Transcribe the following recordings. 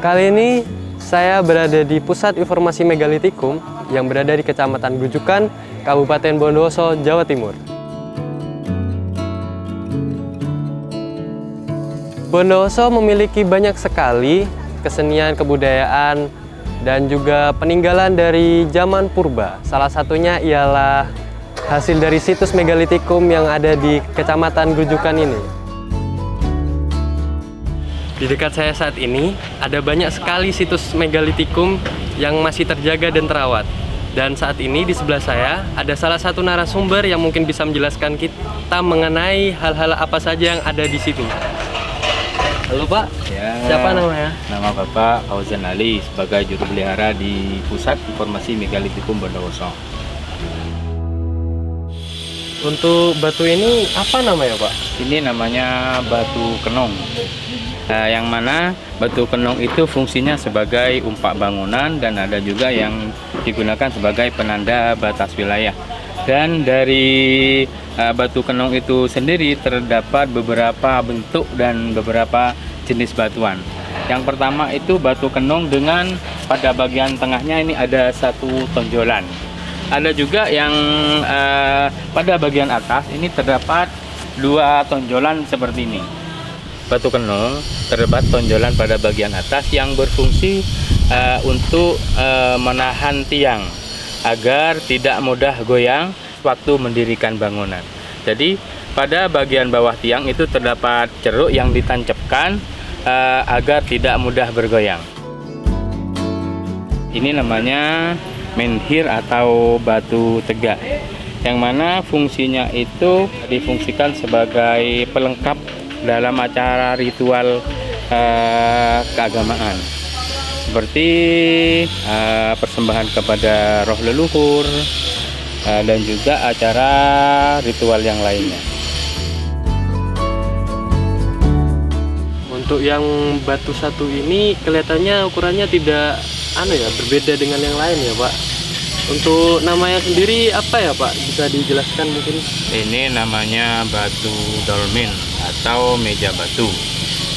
Kali ini saya berada di Pusat Informasi Megalitikum yang berada di Kecamatan Grujukan, Kabupaten Bondowoso, Jawa Timur. Bondowoso memiliki banyak sekali kesenian, kebudayaan, dan juga peninggalan dari zaman purba. Salah satunya ialah hasil dari situs megalitikum yang ada di Kecamatan Grujukan ini. Di dekat saya saat ini, ada banyak sekali situs megalitikum yang masih terjaga dan terawat. Dan saat ini di sebelah saya, ada salah satu narasumber yang mungkin bisa menjelaskan kita mengenai hal-hal apa saja yang ada di situ. Halo Pak, ya, siapa namanya? Nama Bapak Fauzan Ali sebagai juru pelihara di Pusat Informasi Megalitikum Bondowoso. Untuk batu ini apa namanya Pak? Ini namanya batu kenong. Yang mana batu kenong itu fungsinya sebagai umpak bangunan dan ada juga yang digunakan sebagai penanda batas wilayah. Dan dari batu kenong itu sendiri terdapat beberapa bentuk dan beberapa jenis batuan. Yang pertama itu batu kenong dengan pada bagian tengahnya ini ada satu tonjolan. Ada juga yang pada bagian atas ini terdapat dua tonjolan seperti ini. Batu kenong terdapat tonjolan pada bagian atas yang berfungsi untuk menahan tiang agar tidak mudah goyang waktu mendirikan bangunan. Jadi pada bagian bawah tiang itu terdapat ceruk yang ditancapkan agar tidak mudah bergoyang. Ini namanya menhir atau batu tegak, yang mana fungsinya itu difungsikan sebagai pelengkap dalam acara ritual keagamaan seperti persembahan kepada roh leluhur dan juga acara ritual yang lainnya. Untuk yang batu satu ini kelihatannya ukurannya tidak berbeda dengan yang lain ya Pak. Untuk namanya sendiri apa ya Pak? Bisa dijelaskan mungkin? Ini namanya batu dolmen atau meja batu,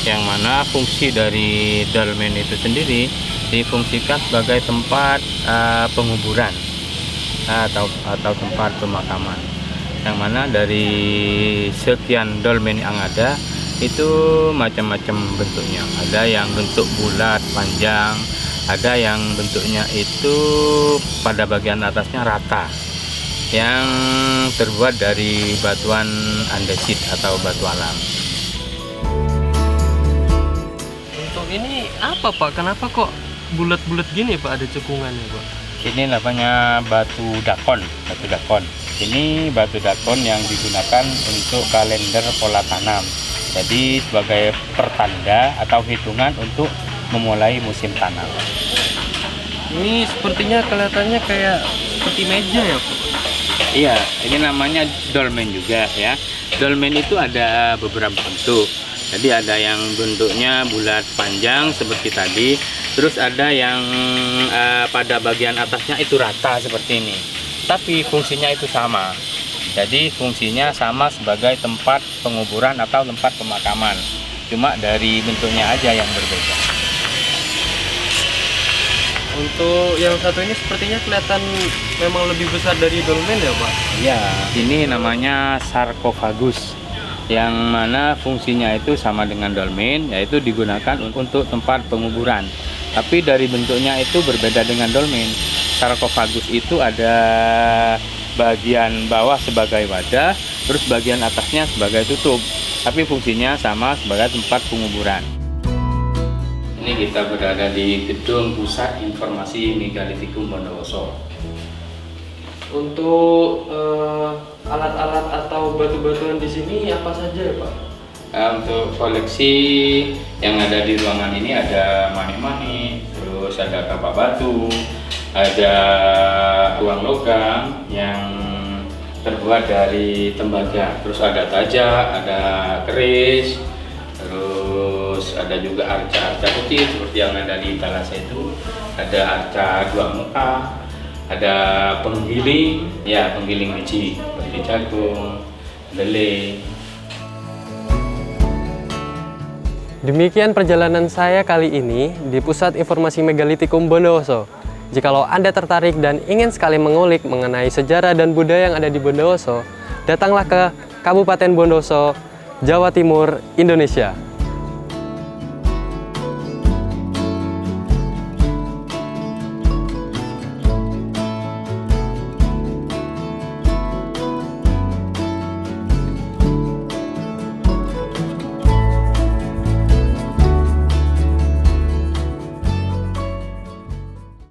yang mana fungsi dari dolmen itu sendiri difungsikan sebagai tempat penguburan atau tempat pemakaman. Yang mana dari sekian dolmen yang ada itu macam-macam bentuknya. Ada yang bentuk bulat panjang, ada yang bentuknya itu pada bagian atasnya rata, yang terbuat dari batuan andesit atau batu alam. Untuk ini apa Pak? Kenapa kok bulat-bulat gini Pak? Ada cekungannya Pak? Ini namanya batu dakon. Ini batu dakon yang digunakan untuk kalender pola tanam. Jadi sebagai pertanda atau hitungan untuk memulai musim tanam. Ini sepertinya kelihatannya kayak seperti meja ya Pak? Iya, ini namanya dolmen juga ya. Dolmen itu ada beberapa bentuk. Jadi ada yang bentuknya bulat panjang seperti tadi. Terus ada yang pada bagian atasnya itu rata seperti ini. Tapi fungsinya itu sama. Jadi fungsinya sama sebagai tempat penguburan atau tempat pemakaman. Cuma dari bentuknya aja yang berbeda. Untuk yang satu ini sepertinya kelihatan memang lebih besar dari dolmen ya Pak? Iya, ini namanya sarkofagus, yang mana fungsinya itu sama dengan dolmen, yaitu digunakan untuk tempat penguburan. Tapi dari bentuknya itu berbeda dengan dolmen. Sarkofagus itu ada bagian bawah sebagai wadah, terus bagian atasnya sebagai tutup. Tapi fungsinya sama sebagai tempat penguburan. Ini kita berada di Gedung Pusat Informasi Megalitikum Bondowoso. Untuk alat-alat atau batu-batuan di sini apa saja ya Pak? Untuk koleksi yang ada di ruangan ini ada manik-manik, terus ada kapak batu, ada uang logam yang terbuat dari tembaga, terus ada tajak, ada keris, terus ada juga arca-arca putih seperti yang ada di Talasa itu, ada arca dua muka, ada penggiling, ya penggiling biji seperti jagung, lele. Demikian perjalanan saya kali ini di Pusat Informasi Megalitikum Bondowoso. Jikalau Anda tertarik dan ingin sekali mengulik mengenai sejarah dan budaya yang ada di Bondowoso, datanglah ke Kabupaten Bondowoso, Jawa Timur, Indonesia.